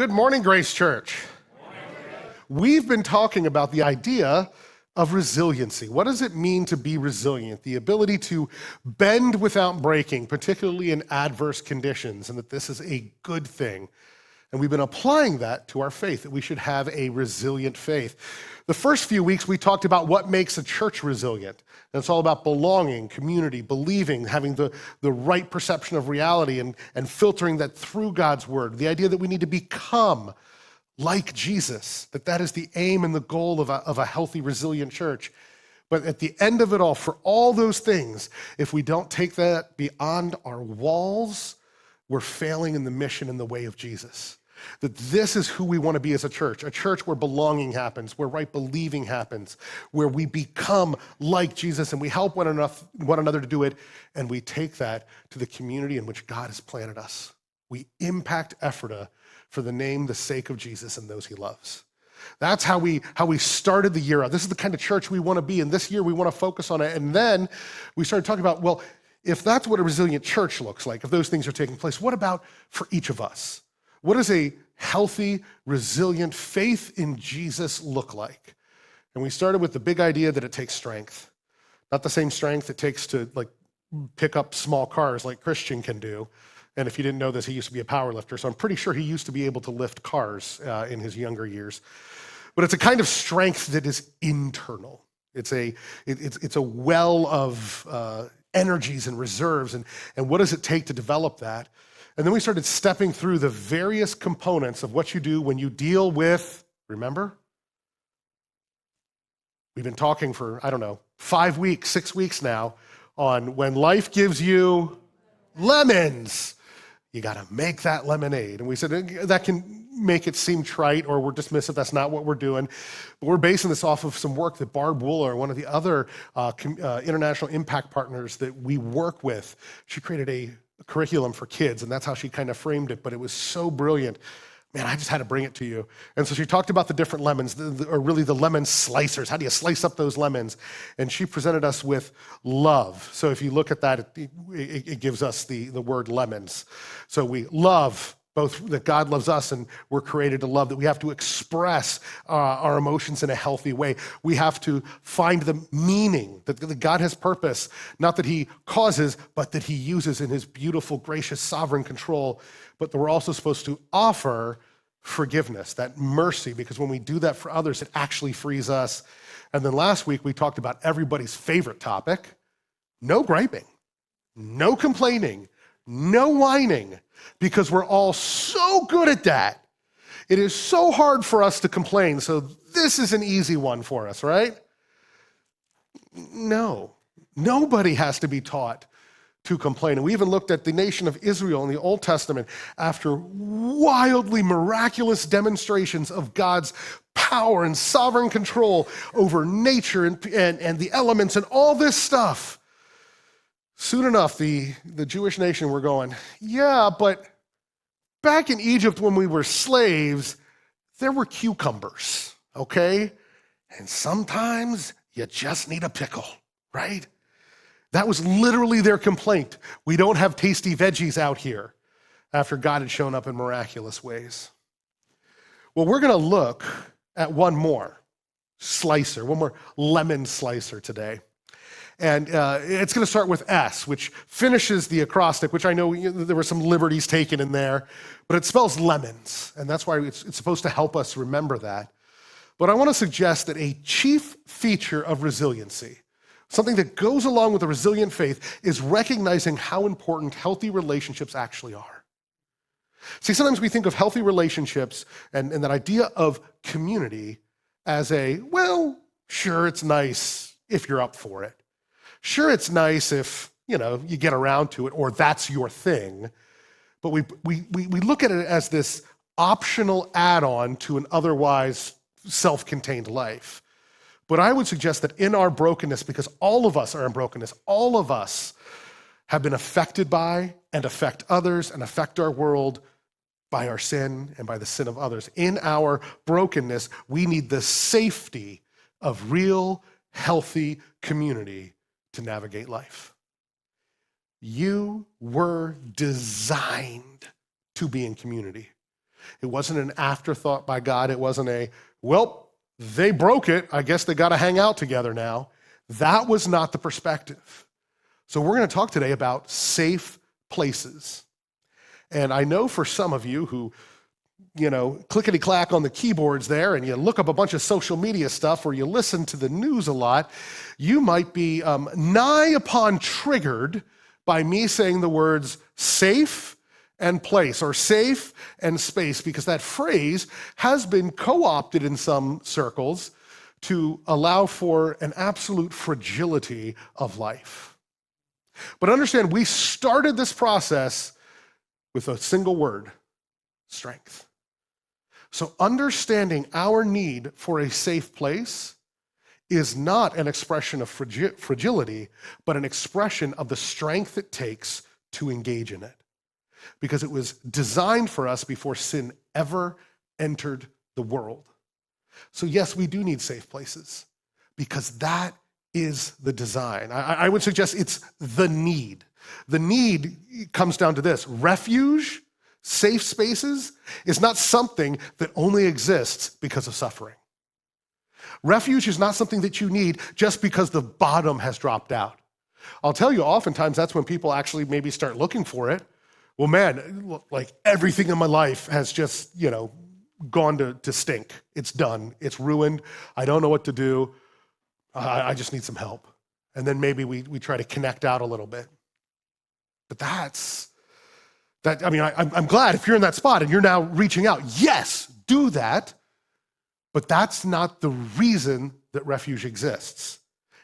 Good morning, Grace Church. We've been talking about the idea of resiliency. What does it mean to be resilient? The ability to bend without breaking, particularly in adverse conditions, and that this is a good thing. And we've been applying that to our faith, that we should have a resilient faith. The first few weeks, we talked about what makes a church resilient. And it's all about belonging, community, believing, having the right perception of reality, and filtering that through God's word. The idea that we need to become like Jesus, that is the aim and the goal of a healthy, resilient church. But at the end of it all, for all those things, if we don't take that beyond our walls, we're failing in the mission and the way of Jesus. That this is who we want to be as a church where belonging happens, where right believing happens, where we become like Jesus and we help one another to do it, and we take that to the community in which God has planted us. We impact Ephrata for the name, the sake of Jesus and those he loves. That's how we started the year out. This is the kind of church we want to be, and this year we want to focus on it. And then we started talking about, well, if that's what a resilient church looks like, if those things are taking place, what about for each of us? What does a healthy, resilient faith in Jesus look like? And we started with the big idea that it takes strength. Not the same strength it takes to pick up small cars like Christian can do. And if you didn't know this, he used to be a power lifter, so I'm pretty sure he used to be able to lift cars in his younger years. But it's a kind of strength that is internal. It's a well of energies and reserves, and what does it take to develop that? And then we started stepping through the various components of what you do when you deal with, remember? We've been talking for, 5 weeks, 6 weeks now on when life gives you lemons. You got to make that lemonade. And we said that can make it seem trite or we're dismissive. That's not what we're doing. But we're basing this off of some work that Barb Wooler, one of the other international impact partners that we work with, she created a curriculum for kids, and that's how she kind of framed it. But it was so brilliant. Man, I just had to bring it to you. And so she talked about the different lemons, or really the lemon slicers. How do you slice up those lemons? And she presented us with love. So if you look at that, it gives us the word lemons. So we love both that God loves us and we're created to love, that we have to express our emotions in a healthy way. We have to find the meaning, that God has purpose, not that he causes, but that he uses in his beautiful, gracious, sovereign control. But we're also supposed to offer forgiveness, that mercy, because when we do that for others, it actually frees us. And then last week, we talked about everybody's favorite topic: no griping, no complaining, no whining, because we're all so good at that. It is so hard for us to complain, so this is an easy one for us, right? No, nobody has to be taught to complain. And we even looked at the nation of Israel in the Old Testament after wildly miraculous demonstrations of God's power and sovereign control over nature and the elements and all this stuff. Soon enough, the Jewish nation were going, yeah, but back in Egypt when we were slaves, there were cucumbers, okay? And sometimes you just need a pickle, right? That was literally their complaint. We don't have tasty veggies out here, after God had shown up in miraculous ways. Well, we're going to look at one more lemon slicer today. And it's going to start with S, which finishes the acrostic, which I know there were some liberties taken in there, but it spells lemons, and that's why it's supposed to help us remember that. But I want to suggest that a chief feature of resiliency, something that goes along with a resilient faith, is recognizing how important healthy relationships actually are. See, sometimes we think of healthy relationships and that idea of community as sure, it's nice if you're up for it. Sure, it's nice if, you get around to it, or that's your thing. But we look at it as this optional add-on to an otherwise self-contained life. But I would suggest that in our brokenness, because all of us are in brokenness, all of us have been affected by and affect others and affect our world by our sin and by the sin of others. In our brokenness, we need the safety of real, healthy community to navigate life. You were designed to be in community. It wasn't an afterthought by God. It wasn't well, they broke it. I guess they got to hang out together now. That was not the perspective. So we're going to talk today about safe places. And I know for some of you who, clickety-clack on the keyboards there and you look up a bunch of social media stuff or you listen to the news a lot, you might be nigh upon triggered by me saying the words safe and place, or safe and space, because that phrase has been co-opted in some circles to allow for an absolute fragility of life. But understand, we started this process with a single word: strength. So understanding our need for a safe place is not an expression of fragility, but an expression of the strength it takes to engage in it. Because it was designed for us before sin ever entered the world. So yes, we do need safe places, because that is the design. I would suggest it's the need. The need comes down to this: refuge, safe spaces, is not something that only exists because of suffering. Refuge is not something that you need just because the bottom has dropped out. I'll tell you, oftentimes that's when people actually maybe start looking for it. Well, man, like everything in my life has just, gone to stink. It's done. It's ruined. I don't know what to do. I just need some help. And then maybe we try to connect out a little bit. But I'm glad if you're in that spot and you're now reaching out. Yes, do that. But that's not the reason that refuge exists.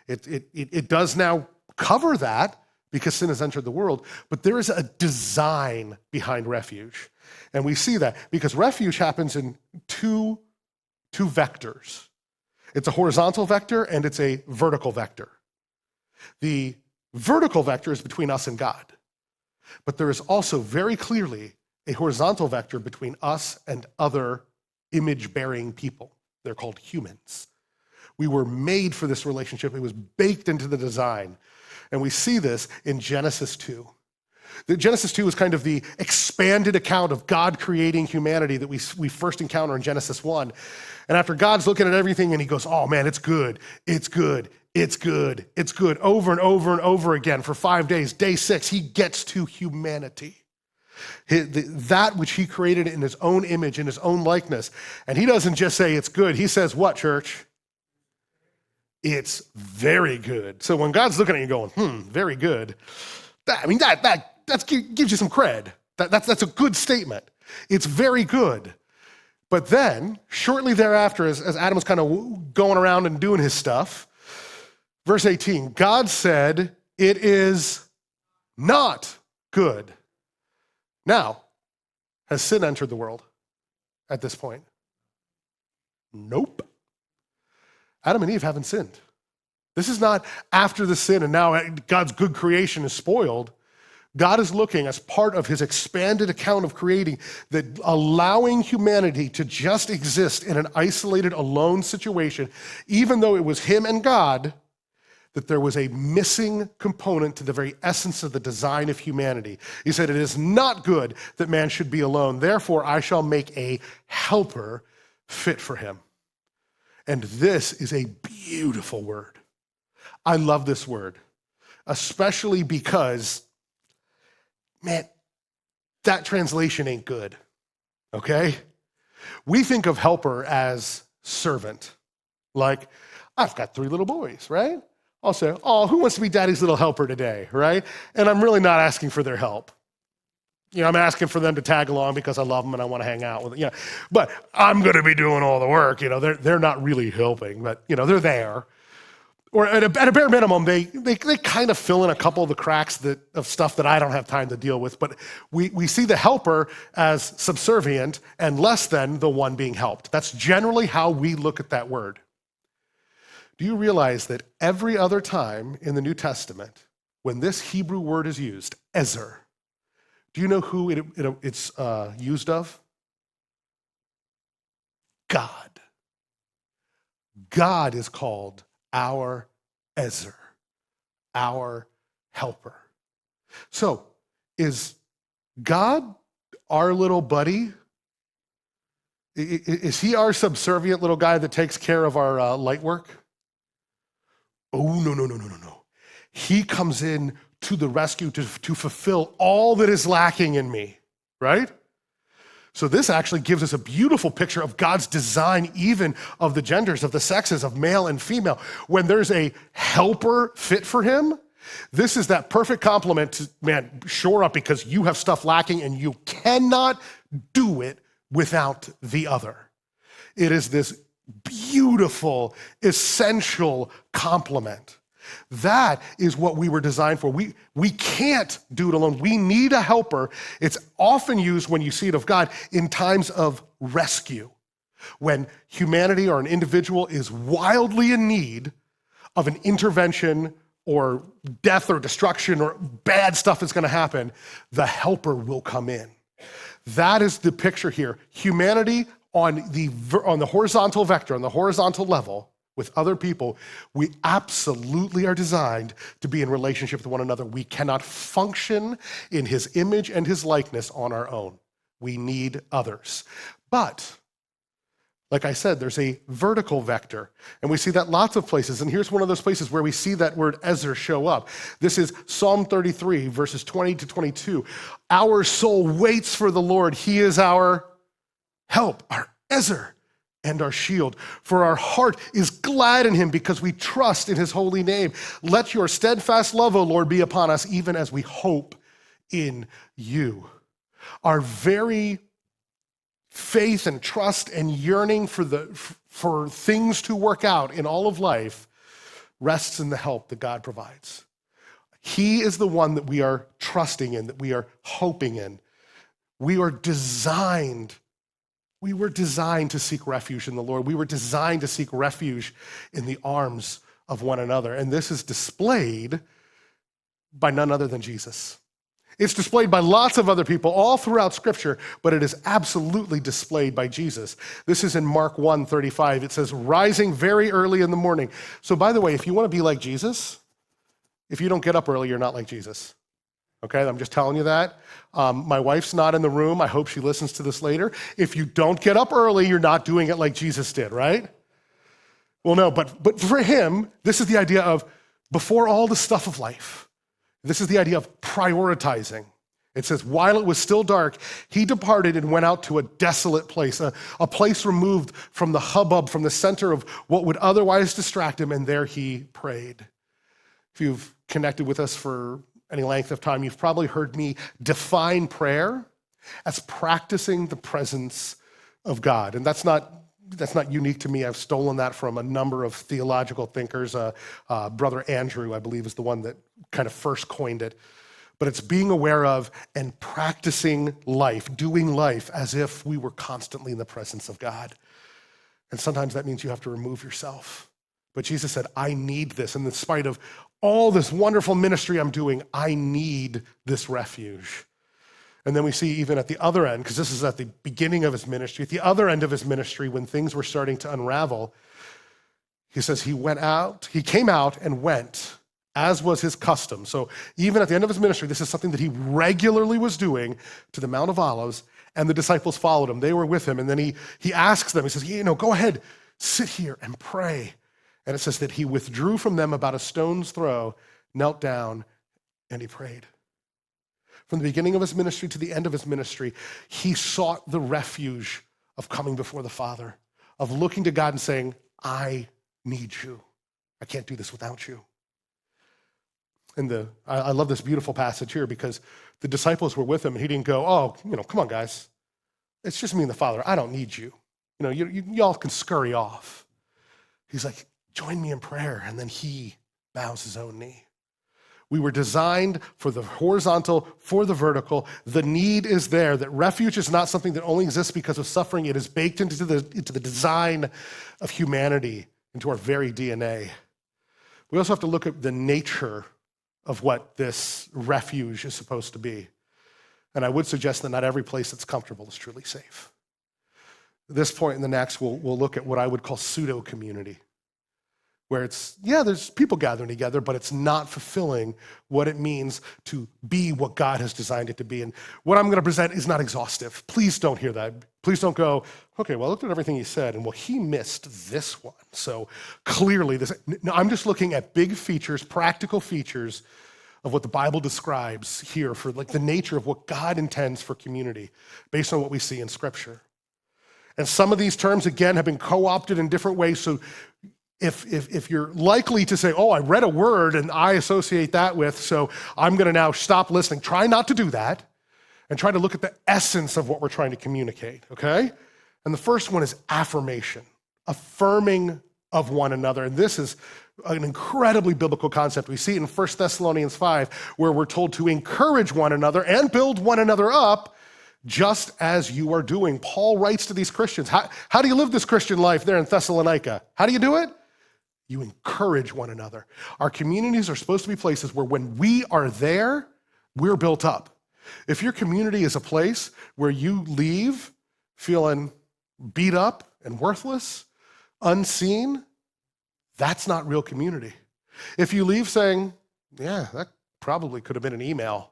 It does now cover that because sin has entered the world, but there is a design behind refuge. And we see that because refuge happens in two vectors. It's a horizontal vector and it's a vertical vector. The vertical vector is between us and God, but there is also very clearly a horizontal vector between us and other image-bearing people. They're called humans. We were made for this relationship. It was baked into the design. And we see this in Genesis 2. Genesis 2 is kind of the expanded account of God creating humanity that we first encounter in Genesis 1. And after God's looking at everything and he goes, oh man, it's good, it's good, it's good, it's good, over and over and over again for 5 days. Day 6, he gets to humanity. That which he created in his own image, in his own likeness. And he doesn't just say it's good. He says what, church? It's very good. So when God's looking at you going, very good, that gives you some cred. That's a good statement. It's very good. But then, shortly thereafter, as Adam was kind of going around and doing his stuff, verse 18, God said, it is not good. Now, has sin entered the world at this point? Nope. Adam and Eve haven't sinned. This is not after the sin and now God's good creation is spoiled. God is looking as part of his expanded account of creating, that allowing humanity to just exist in an isolated, alone situation, even though it was him and God, that there was a missing component to the very essence of the design of humanity. He said, it is not good that man should be alone. Therefore, I shall make a helper fit for him. And this is a beautiful word. I love this word, especially because, man, that translation ain't good, okay? We think of helper as servant. Like, I've got 3 little boys, right? I'll say, oh, who wants to be daddy's little helper today, right? And I'm really not asking for their help. I'm asking for them to tag along because I love them and I want to hang out with them. But I'm going to be doing all the work. They're not really helping, but they're there. Or at a bare minimum, they kind of fill in a couple of the cracks of stuff that I don't have time to deal with. But we see the helper as subservient and less than the one being helped. That's generally how we look at that word. Do you realize that every other time in the New Testament, when this Hebrew word is used, ezer, do you know who it's used of? God. God is called our ezer, our helper. So, is God our little buddy Is he our subservient little guy that takes care of our light work? Oh, no, no, no, no, no, no. He comes in to the rescue to fulfill all that is lacking in me, right? So this actually gives us a beautiful picture of God's design, even of the genders, of the sexes, of male and female. When there's a helper fit for him, this is that perfect complement to, man, shore up because you have stuff lacking and you cannot do it without the other. It is this beautiful, essential complement. That is what we were designed for. We can't do it alone. We need a helper. It's often used when you see it of God in times of rescue, when humanity or an individual is wildly in need of an intervention or death or destruction or bad stuff is going to happen, the helper will come in. That is the picture here. Humanity on the horizontal vector, on the horizontal level, with other people, we absolutely are designed to be in relationship with one another. We cannot function in his image and his likeness on our own. We need others. But, like I said, there's a vertical vector, and we see that lots of places. And here's one of those places where we see that word Ezer show up. This is Psalm 33, verses 20 to 22. Our soul waits for the Lord. He is our help, our Ezer, and our shield. For our heart is glad in him because we trust in his holy name. Let your steadfast love, O Lord, be upon us, even as we hope in you. Our very faith and trust and yearning for things to work out in all of life rests in the help that God provides. He is the one that we are trusting in, that we are hoping in. We were designed to seek refuge in the Lord. We were designed to seek refuge in the arms of one another. And this is displayed by none other than Jesus. It's displayed by lots of other people all throughout Scripture, but it is absolutely displayed by Jesus. This is in Mark 1:35. It says, rising very early in the morning. So by the way, if you want to be like Jesus, if you don't get up early, you're not like Jesus. Okay, I'm just telling you that. My wife's not in the room. I hope she listens to this later. If you don't get up early, you're not doing it like Jesus did, right? Well, no, but for him, this is the idea of before all the stuff of life. This is the idea of prioritizing. It says, while it was still dark, he departed and went out to a desolate place, a place removed from the hubbub, from the center of what would otherwise distract him, and there he prayed. If you've connected with us for any length of time, you've probably heard me define prayer as practicing the presence of God. And that's not unique to me. I've stolen that from a number of theological thinkers. Brother Andrew, I believe, is the one that kind of first coined it. But it's being aware of and practicing life, doing life as if we were constantly in the presence of God. And sometimes that means you have to remove yourself. But Jesus said, I need this. And in spite of all this wonderful ministry I'm doing, I need this refuge. And then we see even at the other end, because this is at the beginning of his ministry, at the other end of his ministry, when things were starting to unravel, he says he came out and went, as was his custom. So even at the end of his ministry, this is something that he regularly was doing, to the Mount of Olives, and the disciples followed him. They were with him. And then he asks them, he says, go ahead, sit here and pray. And it says that he withdrew from them about a stone's throw, knelt down, and he prayed. From the beginning of his ministry to the end of his ministry, he sought the refuge of coming before the Father, of looking to God and saying, I need you. I can't do this without you. And I love this beautiful passage here because the disciples were with him and he didn't go, come on, guys. It's just me and the Father. I don't need you. Y'all can scurry off. He's like, join me in prayer. And then he bows his own knee. We were designed for the horizontal, for the vertical. The need is there, that refuge is not something that only exists because of suffering. It is baked into the design of humanity, into our very DNA. We also have to look at the nature of what this refuge is supposed to be. And I would suggest that not every place that's comfortable is truly safe. At this point in the next, we'll look at what I would call pseudo-community. where it's, yeah, there's people gathering together, but it's not fulfilling what it means to be what God has designed it to be. And what I'm going to present is not exhaustive. Please don't hear that. Please don't go, okay, well, I looked at everything he said, and well, he missed this one. So clearly, no, I'm just looking at big features, practical features of what the Bible describes here for like the nature of what God intends for community based on what we see in Scripture. And some of these terms, again, have been co-opted in different ways. So if you're likely to say, oh, I read a word and I associate that with, so I'm going to now stop listening, try not to do that and try to look at the essence of what we're trying to communicate, okay? And the first one is affirmation, affirming of one another. And this is an incredibly biblical concept. We see it in 1 Thessalonians 5, where we're told to encourage one another and build one another up just as you are doing. Paul writes to these Christians. How do you live this Christian life there in Thessalonica? How do you do it? You encourage one another. Our communities are supposed to be places where when we are there, we're built up. If your community is a place where you leave feeling beat up and worthless, unseen, that's not real community. If you leave saying, yeah, that probably could have been an email,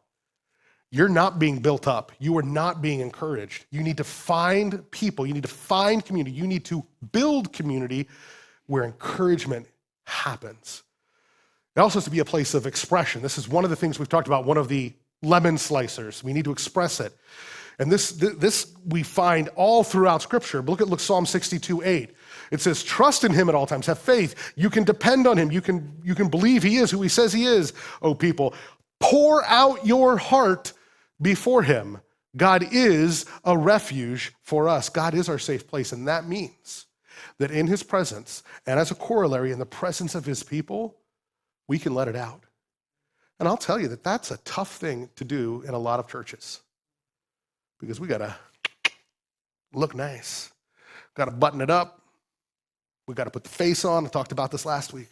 you're not being built up. You are not being encouraged. You need to find people. You need to find community. You need to build community where encouragement happens. It also has to be a place of expression. This is one of the things we've talked about, one of the lemon slicers. We need to express it. And this we find all throughout Scripture. Look Psalm 62:8. It says, trust in him at all times. Have faith. You can depend on him. You can believe he is who he says he is, O people. Pour out your heart before him. God is a refuge for us. God is our safe place. And that means that in his presence, and as a corollary, in the presence of his people, we can let it out. And I'll tell you that that's a tough thing to do in a lot of churches because we got to look nice. Got to button it up. We got to put the face on. I talked about this last week.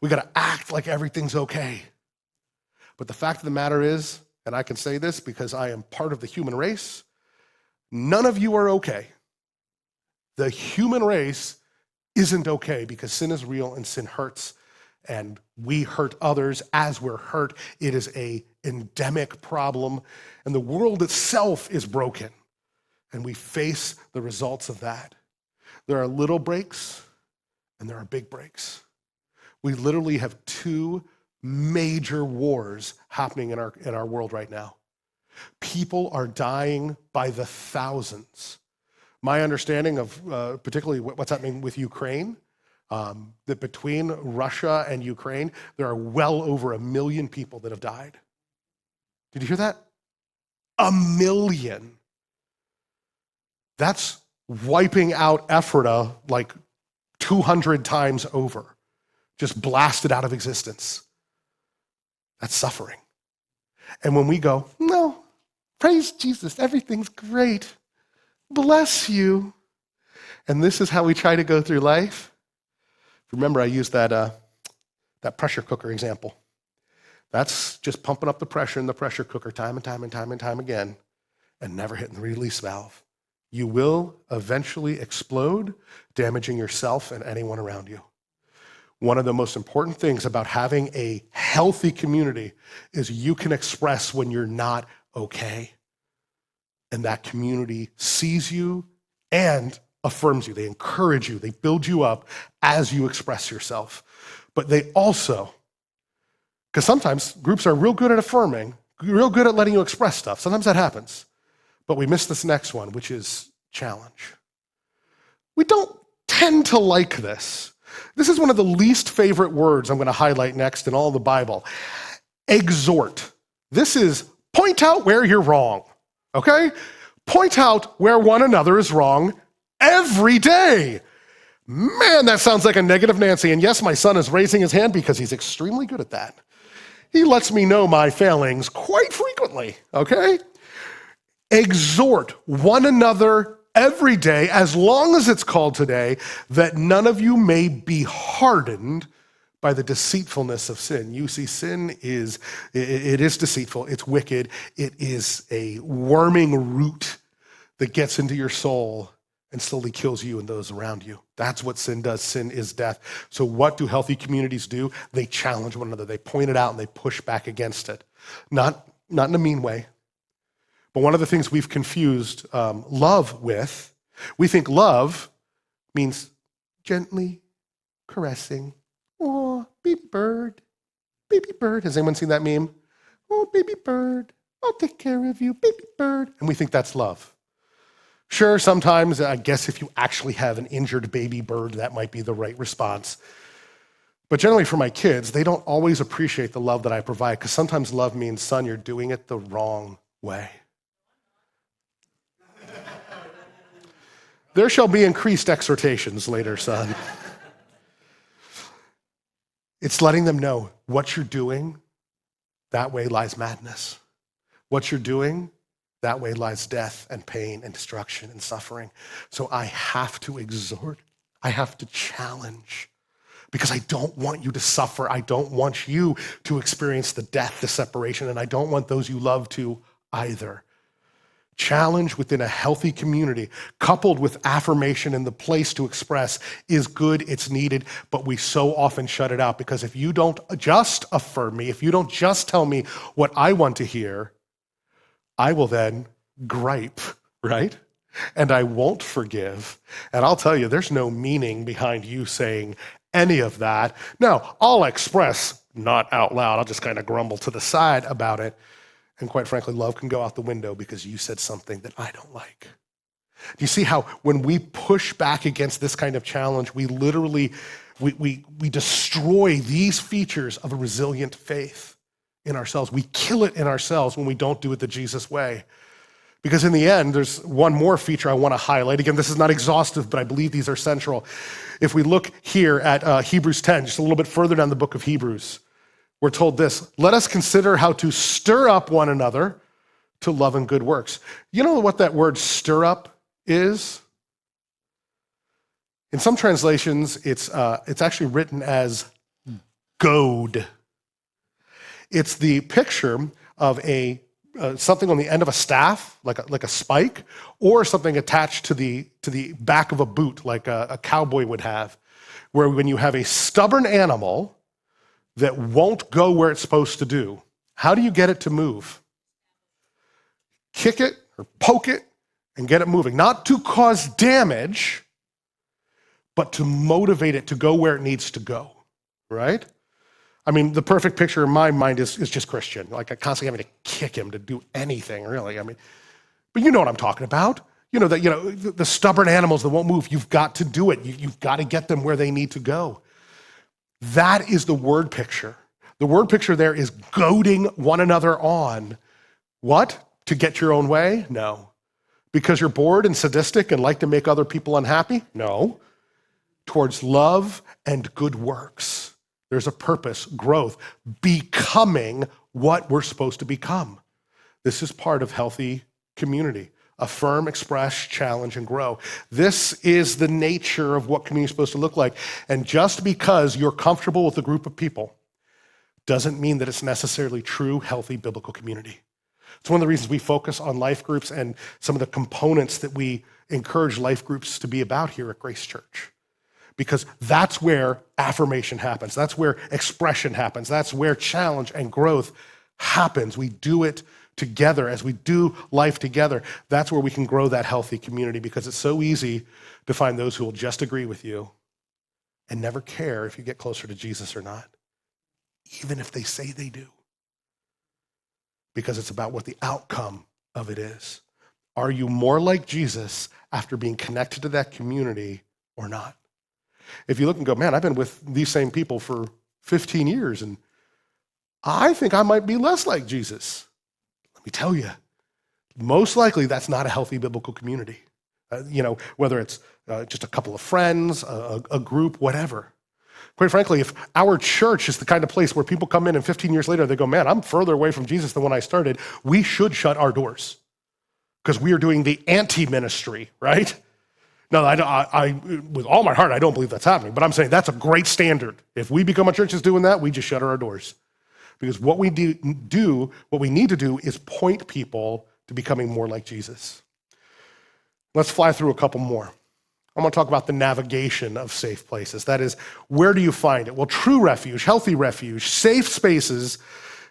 We got to act like everything's okay. But the fact of the matter is, and I can say this because I am part of the human race, none of you are okay. The human race isn't okay because sin is real and sin hurts, and we hurt others as we're hurt. It is an endemic problem, and the world itself is broken, and we face the results of that. There are little breaks, and there are big breaks. We literally have two major wars happening in our world right now. People are dying by the thousands. My understanding of particularly what's happening with Ukraine, that between Russia and Ukraine, there are well over 1 million people that have died. Did you hear that? 1 million. That's wiping out Ephrata like 200 times over, just blasted out of existence. That's suffering. And when we go, no, praise Jesus, everything's great. Bless you. And this is how we try to go through life. Remember, I used that pressure cooker example. That's just pumping up the pressure in the pressure cooker time and time again and never hitting the release valve. You will eventually explode, damaging yourself and anyone around you. One of the most important things about having a healthy community is you can express when you're not okay. And that community sees you and affirms you. They encourage you. They build you up as you express yourself. But they also, because sometimes groups are real good at affirming, real good at letting you express stuff. Sometimes that happens. But we miss this next one, which is challenge. We don't tend to like this. This is one of the least favorite words I'm going to highlight next in all the Bible. Exhort. This is point out where you're wrong. Okay? Point out where one another is wrong every day. Man, that sounds like a negative Nancy. And yes, my son is raising his hand because he's extremely good at that. He lets me know my failings quite frequently, okay? Exhort one another every day, as long as it's called today, that none of you may be hardened by the deceitfulness of sin. You see, sin is deceitful, it's wicked, it is a worming root that gets into your soul and slowly kills you and those around you. That's what sin does. Sin is death. So what do healthy communities do? They challenge one another. They point it out and they push back against it. Not in a mean way, but one of the things we've confused love with, we think love means gently caressing. Oh, baby bird, baby bird. Has anyone seen that meme? Oh, baby bird, I'll take care of you, baby bird. And we think that's love. Sure, sometimes, I guess if you actually have an injured baby bird, that might be the right response. But generally for my kids, they don't always appreciate the love that I provide, because sometimes love means, son, you're doing it the wrong way. There shall be increased exhortations later, son. It's letting them know what you're doing, that way lies madness. What you're doing, that way lies death and pain and destruction and suffering. So I have to exhort, I have to challenge, because I don't want you to suffer. I don't want you to experience the death, the separation, and I don't want those you love to either. Challenge within a healthy community, coupled with affirmation in the place to express, is good, it's needed, but we so often shut it out, because if you don't just affirm me, if you don't just tell me what I want to hear, I will then gripe, right? And I won't forgive. And I'll tell you, there's no meaning behind you saying any of that. Now, I'll express, not out loud, I'll just kind of grumble to the side about it. And quite frankly, love can go out the window because you said something that I don't like. Do you see how when we push back against this kind of challenge, we literally, we destroy these features of a resilient faith in ourselves. We kill it in ourselves when we don't do it the Jesus way. Because in the end, there's one more feature I want to highlight. Again, this is not exhaustive, but I believe these are central. If we look here at Hebrews 10, just a little bit further down the book of Hebrews, we're told this: let us consider how to stir up one another to love and good works. You know what that word stir up is? In some translations, it's actually written as goad. It's the picture of something on the end of a staff, like a spike, or something attached to the back of a boot, like a cowboy would have, where when you have a stubborn animal that won't go where it's supposed to do, how do you get it to move? Kick it or poke it and get it moving. Not to cause damage, but to motivate it to go where it needs to go, right? I mean, the perfect picture in my mind is just Christian. Like, I constantly having to kick him to do anything, really. I mean, but you know what I'm talking about. The stubborn animals that won't move, you've got to do it. You've got to get them where they need to go. That is the word picture. The word picture there is goading one another on. What? To get your own way? No. Because you're bored and sadistic and like to make other people unhappy? No. Towards love and good works. There's a purpose, growth, becoming what we're supposed to become. This is part of healthy community. Affirm, express, challenge, and grow. This is the nature of what community is supposed to look like. And just because you're comfortable with a group of people doesn't mean that it's necessarily true, healthy, biblical community. It's one of the reasons we focus on life groups and some of the components that we encourage life groups to be about here at Grace Church. Because that's where affirmation happens. That's where expression happens. That's where challenge and growth happens. We do it together. As we do life together, that's where we can grow that healthy community, because it's so easy to find those who will just agree with you and never care if you get closer to Jesus or not, even if they say they do. Because it's about what the outcome of it is. Are you more like Jesus after being connected to that community or not? If you look and go, man, I've been with these same people for 15 years, and I think I might be less like Jesus. Let me tell you, most likely that's not a healthy biblical community. Whether it's just a couple of friends, a group, whatever. Quite frankly, if our church is the kind of place where people come in and 15 years later they go, man, I'm further away from Jesus than when I started, we should shut our doors because we are doing the anti-ministry, right? No, I with all my heart, I don't believe that's happening, but I'm saying that's a great standard. If we become a church that's doing that, we just shut our doors. Because what we what we need to do is point people to becoming more like Jesus. Let's fly through a couple more. I'm going to talk about the navigation of safe places. That is, where do you find it? Well, true refuge, healthy refuge, safe spaces,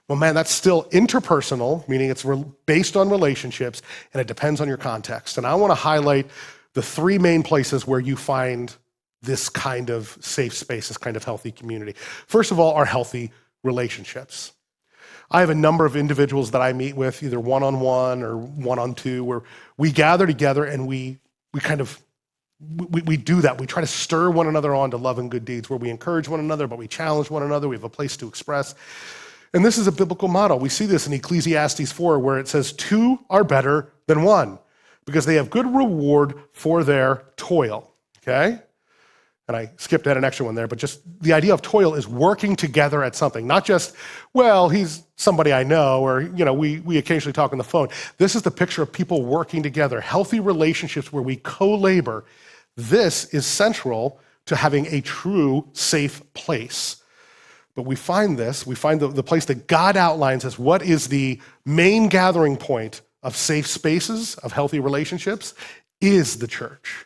well, man, that's still interpersonal, meaning it's based on relationships, and it depends on your context. And I want to highlight the three main places where you find this kind of safe space, this kind of healthy community. First of all, our healthy relationships. I have a number of individuals that I meet with, either one-on-one or one-on-two, where we gather together and we do that. We try to stir one another on to love and good deeds, where we encourage one another, but we challenge one another. We have a place to express. And this is a biblical model. We see this in Ecclesiastes 4, where it says, two are better than one, because they have good reward for their toil, okay? And I skipped ahead an extra one there, but just the idea of toil is working together at something, not just, well, he's somebody I know, or, we occasionally talk on the phone. This is the picture of people working together, healthy relationships where we co-labor. This is central to having a true safe place. But we find the place that God outlines as what is the main gathering point of safe spaces, of healthy relationships, is the church.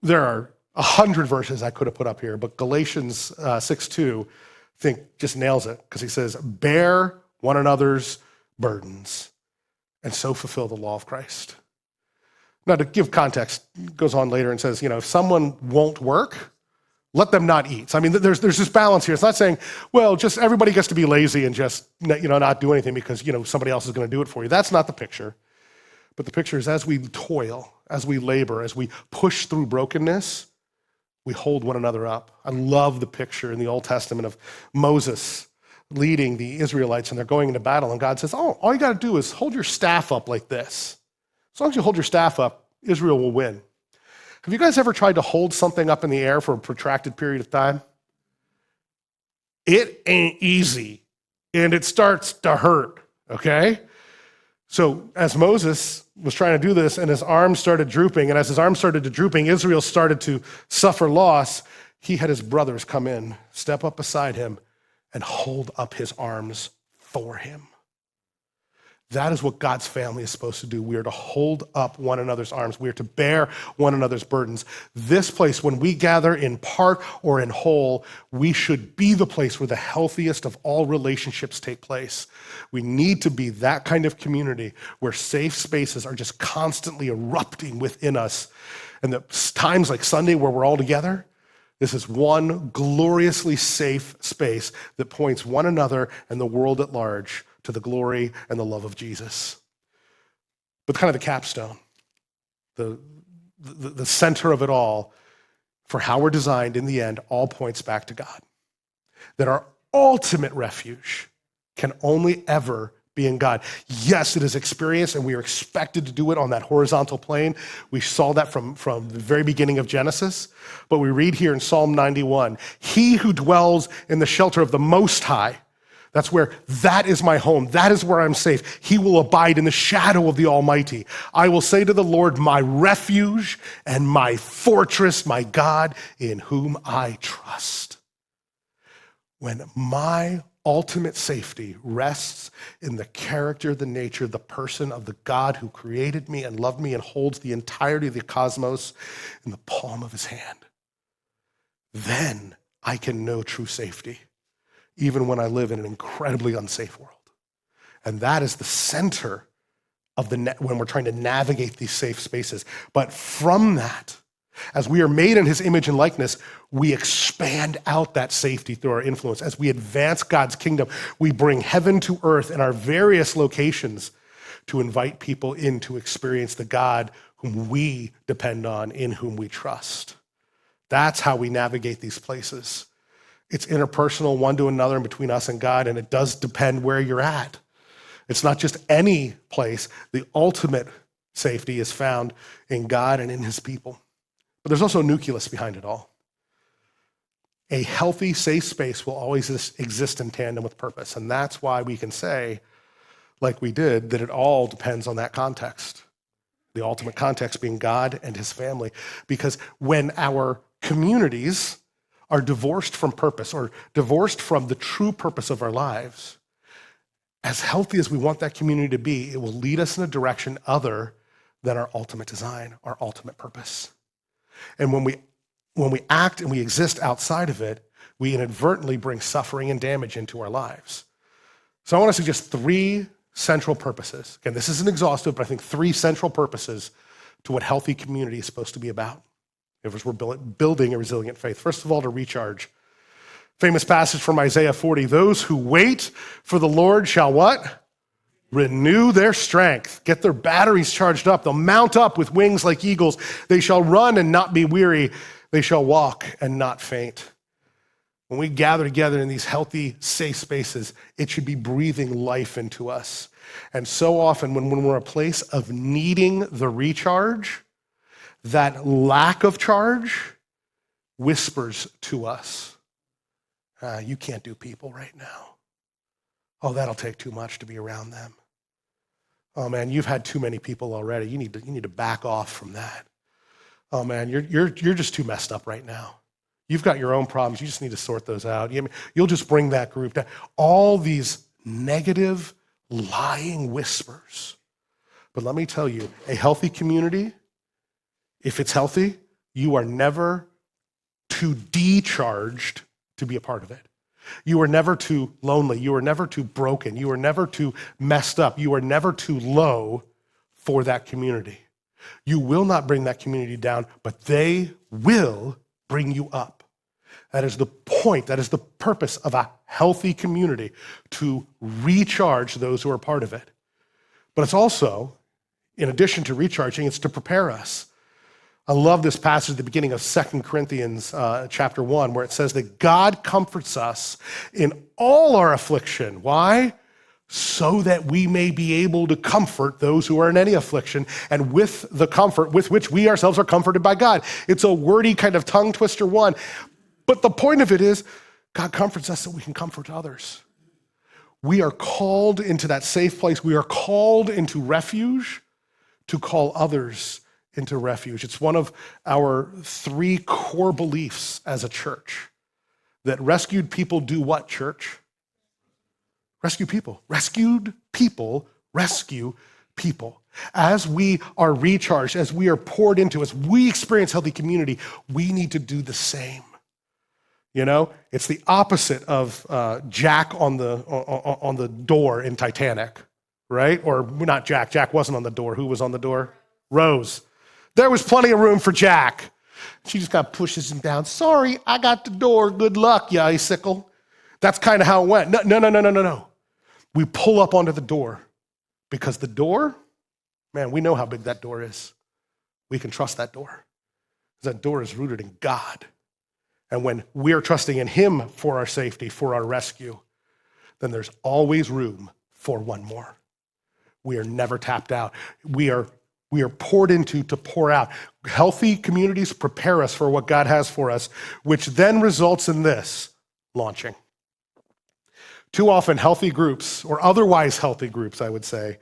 There are 100 verses I could have put up here, but Galatians 6:2, I think, just nails it, because he says, bear one another's burdens, and so fulfill the law of Christ. Now, to give context, it goes on later and says, if someone won't work, let them not eat. So, I mean, there's this balance here. It's not saying, well, just everybody gets to be lazy and just, not do anything because, somebody else is going to do it for you. That's not the picture. But the picture is, as we toil, as we labor, as we push through brokenness, we hold one another up. I love the picture in the Old Testament of Moses leading the Israelites, and they're going into battle, and God says, all you got to do is hold your staff up like this. As long as you hold your staff up, Israel will win. Have you guys ever tried to hold something up in the air for a protracted period of time? It ain't easy, and it starts to hurt, okay? So as Moses was trying to do this, and his arms started drooping, and as his arms started to drooping, Israel started to suffer loss, he had his brothers come in, step up beside him, and hold up his arms for him. That is what God's family is supposed to do. We are to hold up one another's arms. We are to bear one another's burdens. This place, when we gather in part or in whole, we should be the place where the healthiest of all relationships take place. We need to be that kind of community where safe spaces are just constantly erupting within us. And the times like Sunday where we're all together, this is one gloriously safe space that points one another and the world at large to the glory and the love of Jesus. But kind of the capstone, the center of it all, for how we're designed in the end, all points back to God. That our ultimate refuge can only ever be in God. Yes, it is experienced, and we are expected to do it on that horizontal plane. We saw that from the very beginning of Genesis, but we read here in Psalm 91, he who dwells in the shelter of the Most High, that is my home. That is where I'm safe. He will abide in the shadow of the Almighty. I will say to the Lord, my refuge and my fortress, my God, in whom I trust. When my ultimate safety rests in the character, the nature, the person of the God who created me and loved me and holds the entirety of the cosmos in the palm of his hand, then I can know true safety, even when I live in an incredibly unsafe world. And that is the center of when we're trying to navigate these safe spaces. But from that, as we are made in his image and likeness, we expand out that safety through our influence. As we advance God's kingdom, we bring heaven to earth in our various locations to invite people in to experience the God whom we depend on, in whom we trust. That's how we navigate these places. It's interpersonal, one to another, and between us and God, and it does depend where you're at. It's not just any place. The ultimate safety is found in God and in his people. But there's also a nucleus behind it all. A healthy, safe space will always exist in tandem with purpose, and that's why we can say, like we did, that it all depends on that context. The ultimate context being God and his family. Because when our communities are divorced from purpose or divorced from the true purpose of our lives, as healthy as we want that community to be, it will lead us in a direction other than our ultimate design, our ultimate purpose. And when we act and we exist outside of it, we inadvertently bring suffering and damage into our lives. So I want to suggest 3 central purposes. Again, this isn't exhaustive, but I think 3 central purposes to what healthy community is supposed to be about if we're building a resilient faith. First of all, to recharge. Famous passage from Isaiah 40, those who wait for the Lord shall what? Renew their strength, get their batteries charged up. They'll mount up with wings like eagles. They shall run and not be weary. They shall walk and not faint. When we gather together in these healthy, safe spaces, it should be breathing life into us. And so often when we're a place of needing the recharge, that lack of charge whispers to us, you can't do people right now. Oh, that'll take too much to be around them. Oh man, you've had too many people already. You need to back off from that. Oh man, you're just too messed up right now. You've got your own problems. You just need to sort those out. You'll just bring that group down. All these negative, lying whispers. But let me tell you, a healthy community, if it's healthy, you are never too decharged to be a part of it. You are never too lonely. You are never too broken. You are never too messed up. You are never too low for that community. You will not bring that community down, but they will bring you up. That is the point. That is the purpose of a healthy community, to recharge those who are part of it. But it's also, in addition to recharging, it's to prepare us. I love this passage at the beginning of 2 Corinthians chapter 1, where it says that God comforts us in all our affliction. Why? So that we may be able to comfort those who are in any affliction, and with the comfort with which we ourselves are comforted by God. It's a wordy kind of tongue twister one, but the point of it is God comforts us so we can comfort others. We are called into that safe place. We are called into refuge to call others into refuge. It's one of our 3 core beliefs as a church, that rescued people do what, church? Rescue people. Rescued people rescue people. As we are recharged, as we are poured into, as we experience healthy community, we need to do the same. It's the opposite of Jack on the door in Titanic, right? Or not Jack. Jack wasn't on the door. Who was on the door? Rose. There was plenty of room for Jack. She just got pushes him down. Sorry, I got the door. Good luck, you icicle. That's kind of how it went. No. We pull up onto the door because the door, man, we know how big that door is. We can trust that door. That door is rooted in God. And when we are trusting in Him for our safety, for our rescue, then there's always room for one more. We are never tapped out. We are poured into to pour out. Healthy communities prepare us for what God has for us, which then results in this, launching. Too often, healthy groups, or otherwise healthy groups, I would say,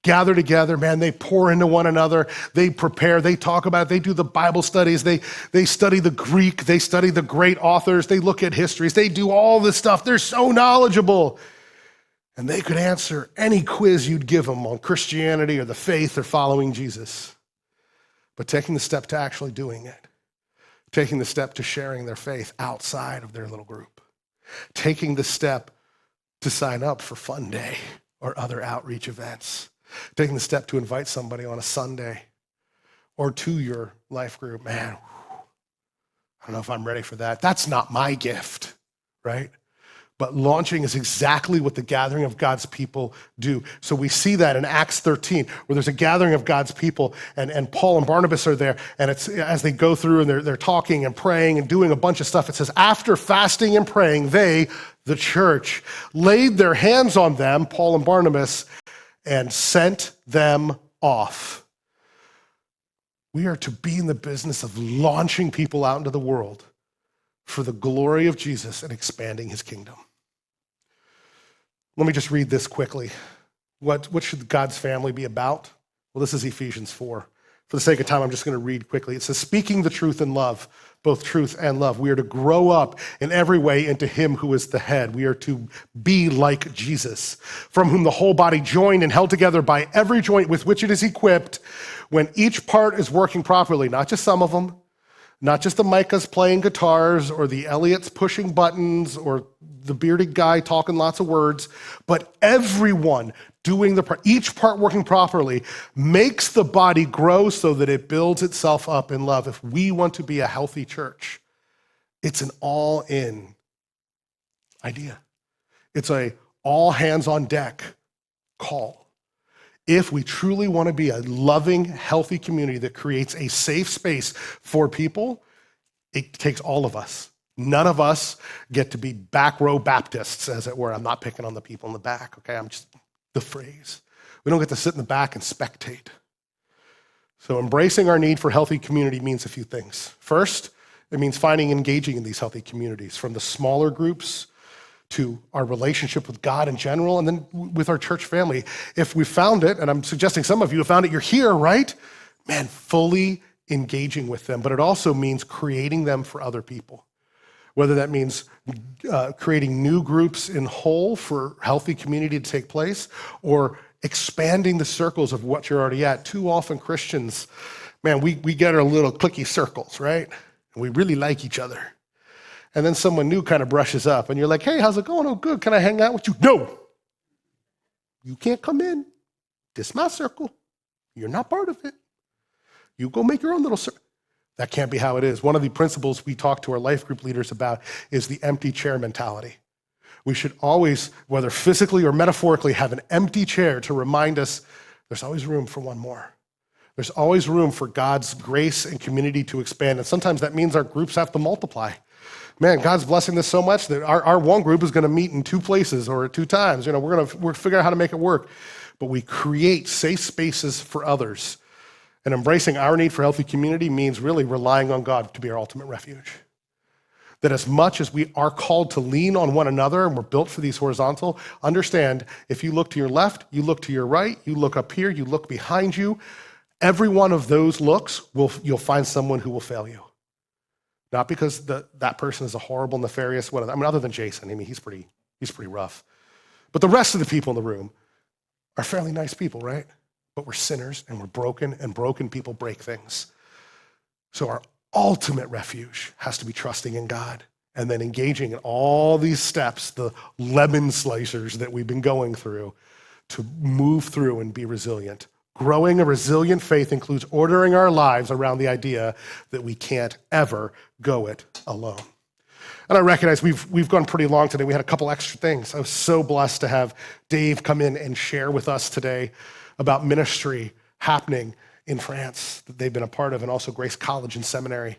gather together, man, they pour into one another, they prepare, they talk about it, they do the Bible studies, they study the Greek, they study the great authors, they look at histories, they do all this stuff. They're so knowledgeable. And they could answer any quiz you'd give them on Christianity or the faith or following Jesus. But taking the step to actually doing it, taking the step to sharing their faith outside of their little group, taking the step to sign up for Fun Day or other outreach events, taking the step to invite somebody on a Sunday or to your life group. Man, I don't know if I'm ready for that. That's not my gift, right? But launching is exactly what the gathering of God's people do. So we see that in Acts 13, where there's a gathering of God's people, and Paul and Barnabas are there, and it's as they go through and they're talking and praying and doing a bunch of stuff, it says, after fasting and praying, they, the church, laid their hands on them, Paul and Barnabas, and sent them off. We are to be in the business of launching people out into the world for the glory of Jesus and expanding His kingdom. Let me just read this quickly. What should God's family be about? Well, this is Ephesians 4. For the sake of time, I'm just going to read quickly. It says, speaking the truth in love, both truth and love. We are to grow up in every way into Him who is the head. We are to be like Jesus, from whom the whole body, joined and held together by every joint with which it is equipped, when each part is working properly, not just some of them, Not just the Micahs playing guitars or the Elliots pushing buttons or the bearded guy talking lots of words, but everyone doing each part working properly makes the body grow so that it builds itself up in love. If we want to be a healthy church, it's an all-in idea. It's a all hands on deck call. If we truly want to be a loving, healthy community that creates a safe space for people, it takes all of us. None of us get to be back row Baptists, as it were. I'm not picking on the people in the back, okay? I'm just the phrase. We don't get to sit in the back and spectate. So embracing our need for healthy community means a few things. First, it means finding and engaging in these healthy communities, from the smaller groups to our relationship with God in general, and then with our church family. If we found it, and I'm suggesting some of you have found it, you're here, right? Man, fully engaging with them. But it also means creating them for other people. Whether that means creating new groups in whole for healthy community to take place, or expanding the circles of what you're already at. Too often Christians, man, we get our little cliquey circles, right? And we really like each other. And then someone new kind of brushes up and you're like, hey, how's it going? Oh, good. Can I hang out with you? No. You can't come in. This is my circle. You're not part of it. You go make your own little circle. That can't be how it is. One of the principles we talk to our life group leaders about is the empty chair mentality. We should always, whether physically or metaphorically, have an empty chair to remind us there's always room for one more. There's always room for God's grace and community to expand. And sometimes that means our groups have to multiply. Man, God's blessing this so much that our one group is going to meet in 2 places or at 2 times. You know, we're figure out how to make it work. But we create safe spaces for others. And embracing our need for healthy community means really relying on God to be our ultimate refuge. That as much as we are called to lean on one another, and we're built for these horizontal, understand if you look to your left, you look to your right, you look up here, you look behind you, every one of those looks, you'll find someone who will fail you. Not because that person is a horrible, nefarious one. I mean, other than Jason, I mean, he's pretty rough. But the rest of the people in the room are fairly nice people, right? But we're sinners and we're broken, and broken people break things. So our ultimate refuge has to be trusting in God and then engaging in all these steps, the lemon slicers that we've been going through, to move through and be resilient. Growing a resilient faith includes ordering our lives around the idea that we can't ever go it alone. And I recognize we've gone pretty long today. We had a couple extra things. I was so blessed to have Dave come in and share with us today about ministry happening in France that they've been a part of, and also Grace College and Seminary.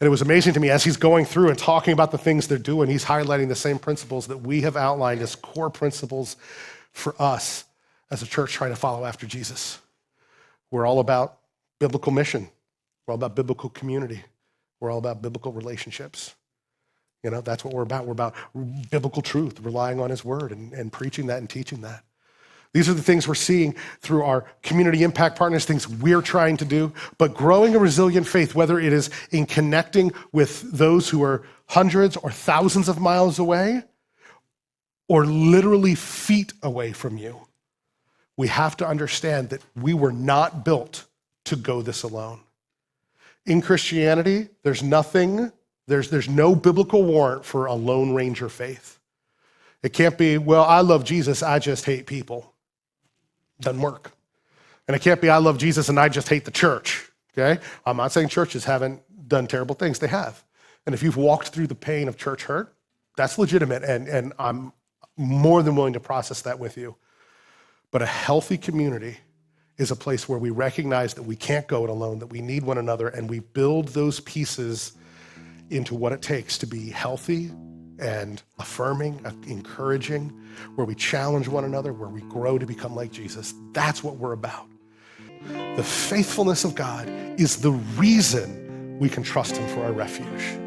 And it was amazing to me as he's going through and talking about the things they're doing, he's highlighting the same principles that we have outlined as core principles for us as a church trying to follow after Jesus. We're all about biblical mission. We're all about biblical community. We're all about biblical relationships. You know, that's what we're about. We're about biblical truth, relying on his word and preaching that and teaching that. These are the things we're seeing through our community impact partners, things we're trying to do. But growing a resilient faith, whether it is in connecting with those who are hundreds or thousands of miles away, or literally feet away from you, we have to understand that we were not built to go this alone. In Christianity, there's no biblical warrant for a Lone Ranger faith. It can't be, well, I love Jesus, I just hate people. Doesn't work. And it can't be, I love Jesus and I just hate the church, okay? I'm not saying churches haven't done terrible things. They have. And if you've walked through the pain of church hurt, that's legitimate, and I'm more than willing to process that with you. But a healthy community is a place where we recognize that we can't go it alone, that we need one another, and we build those pieces into what it takes to be healthy and affirming, encouraging, where we challenge one another, where we grow to become like Jesus. That's what we're about. The faithfulness of God is the reason we can trust him for our refuge.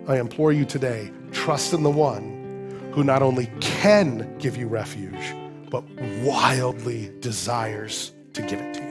I implore you today, trust in the one who not only can give you refuge, but wildly desires to give it to you.